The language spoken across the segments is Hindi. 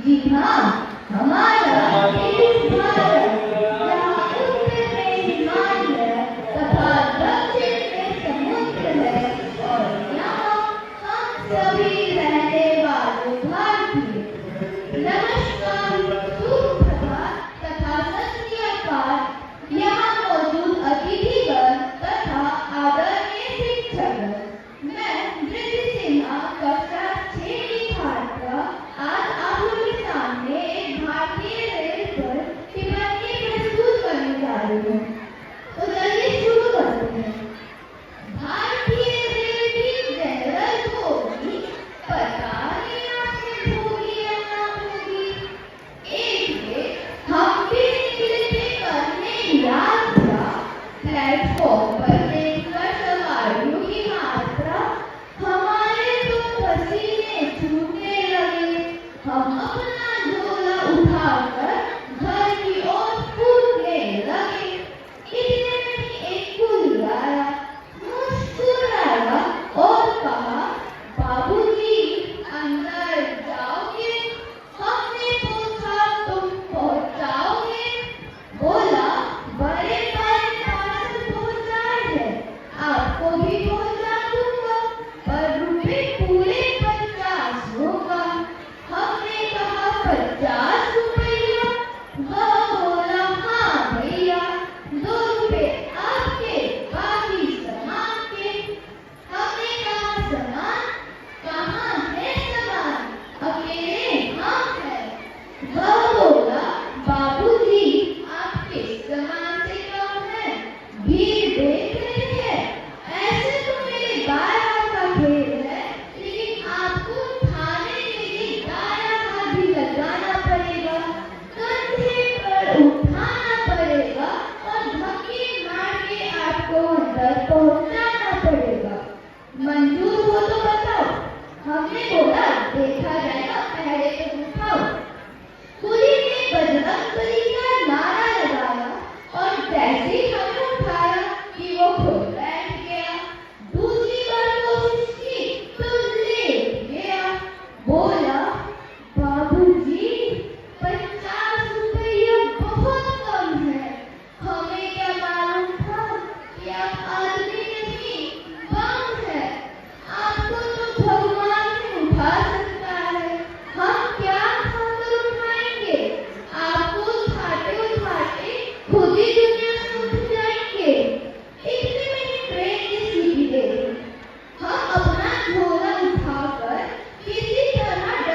जी हाँ, हमारा देश भारत यहाँ उत्तर में हिमालय तथा दक्षिण में समुद्र है और यहाँ हम सभी रहने वाले भारतीय। नमस्कार, सुप्रभात तथा सत श्री अकाल यहाँ मौजूद अतिथिगण तथा आदरणीय शिक्षकगण। मैं धृति सिन्हा कक्षा 6 की छात्रा आज आप लोगों के सामने एक भारतीय रेल पर टिप्पणी प्रस्तुत करने जा रही हूँ। तो चलिए शुरू करते हैं। भारतीय रेल की जनरल होगी, पता नहीं आपने भोगी या ना भोगी। एक दिन हम भी निकले थे करने यात्रा, प्लेटफॉर्म पर देखकर सवारियों की मात्रा हमारे तो पसीने छूटने लगे। हम अपना झोला उठाकर घर की ओर कूदने लगे। इतने में ही एक कुली आया, मुस्कुराया और कहा, बाबूजी अंदर जाओगे? हमने पूछा, तुम पहुंचाओगे? बोला, बड़े बड़े पार्सल पहुंचाए हैं, आपको भी पहुंचा दूंगा, पर रुपए पूरे 50 होगा। हमने कहा 50 रुपया? वह बोला, हाँ भैया, 2 रुपए आपके, बाकी सामान के। हमने कहा, सामान? कहाँ है सामान? अकेले हम हैं। वह बोला, बाबूजी आपके सामान से कम है, भीड़ देख रहे हैं। ऐसे तो मेरे 12 का खेल है, लेकिन आपको उठाने के लिए 11 का भी लगाना पड़ेगा, कंधे पर उठाना पड़ेगा और धक्के मार के आपको अंदर पहुंचाना पड़ेगा। मंजूर हो तो बताओ। हमने बोला, देखा जाएगा, पहले तो उठाओ। कुली ने बजरंगबली का नारा लगाया और जैसे ही हमने उठाया कि वो खुद बैठ गया। दूसरी बार कोशिश की तो लेट गया। बोला, बाबूजी 50 रुपया बहुत कम है। हमें क्या मालूम था कि आप आदमी नहीं, बम है। आपको तो भगवान ही उठा सकता है, हम क्या खाकर उठाएंगे? आपको उठाते उठाते खुद ही दुनिया से उठ जाएंगे। इतने में ही ट्रेन की सीटी दे दी। हम अपना झोला उठाकर किसी तरह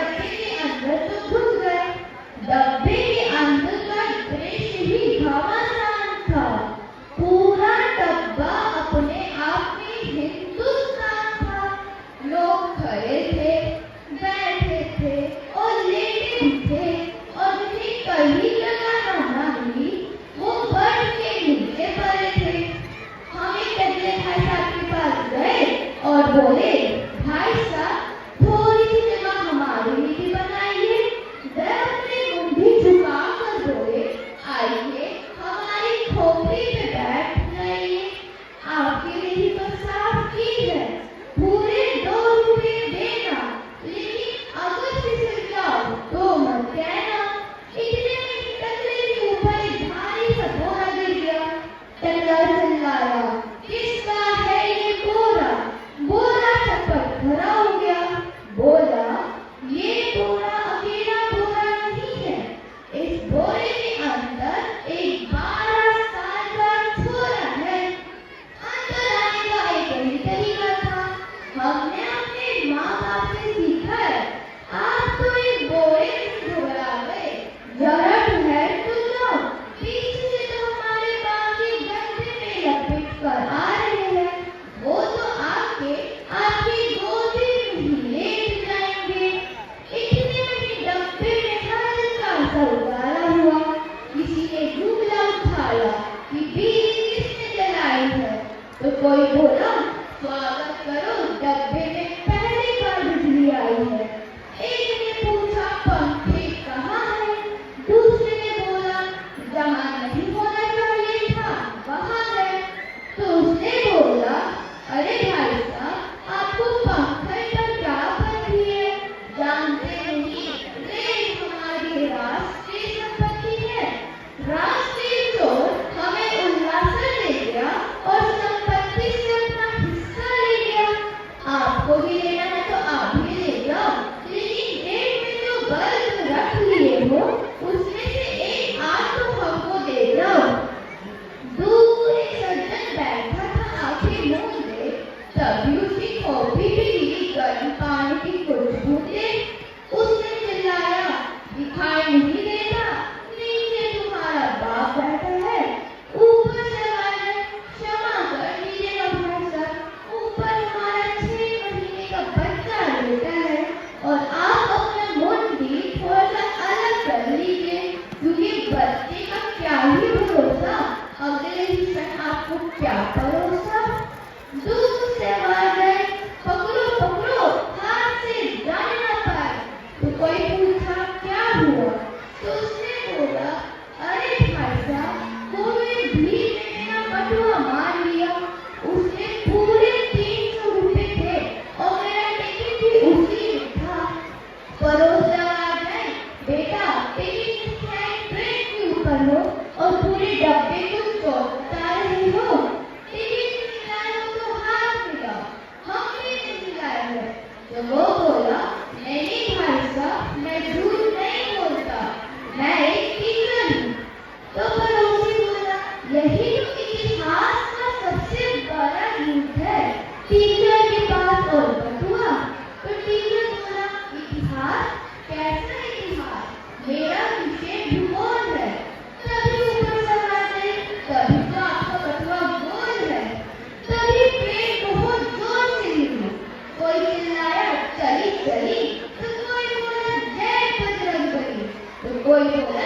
तो कोई पूछा क्या हुआ, तो उसने बोला, अरे भाई साहब, कोई भीड़ ने मेरा बटुआ मार लिया। उसने पूरे 300 रुपए थे और मेरा टिकट भी उसी में था। पड़ोस लगा गए, बेटा टिकट स्टैंड ट्रेन के ऊपर हो और पूरे डब्बे को चौंका रहे हो। टिकट नहीं लाए हो तो हाथ मिलाओ, हम भी नहीं लाए हैं। तो वो बोला, नहीं भाई साहब, मैं झूठ नहीं बोलता, मैं एक टीचर हूँ। तो पड़ोसी बोला, यही तो इतिहास का सबसे बड़ा झूठ है, टीचर के पास और बटुआ। तो टीचर बोला, इतिहास? कैसा इतिहास? मेरा विषय भूगोल है। तभी ऊपर सवाल गए, तभी तो आपका बटुआ गोल है। तभी ट्रेन बहुत जोर से हिली, कोई चिल्लाया चली चली, तो कोई बोला जय बजरंगबली, तो कोई बोला